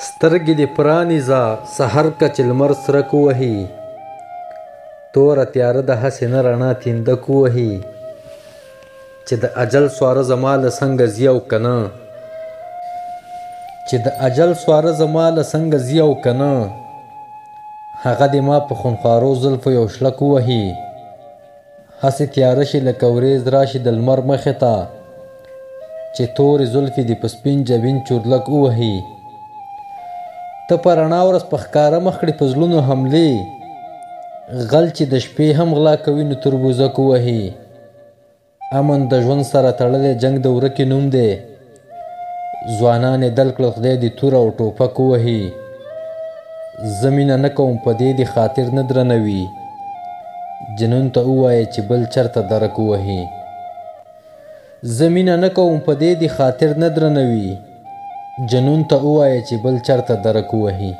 سترګې دې پرانیزه سحر که چې لمر څرک ووهي توره تیاره ده هسې نه رڼا تیندک ووهي چې د اجل سواره زما له څنګه ځي او که نه هغه دې ما په خونخوارو زلفو یو شلک ووهي هسې تیاره شي لکه وریځ راشي د لمر مخې ته چې تورې زلفې دې په سپین جبین چورلک ووهي ته په رڼا ورځ په ښکاره مخ کړې په زړونو حملې غل چې د شپې هم غلا کوي نو تربوزک ووهي امن د ژوند سره تړلی جنګ د ورکې نوم دی ځوانان یې دل کړل خدای دې توره او ټوپک ووهي زه مینه نه کوم په دې دې خاطر نه درنوي جنون ته ووایه چې بل چرته درک ووهي جنون ته ووایه چې بل چرته درک ووهي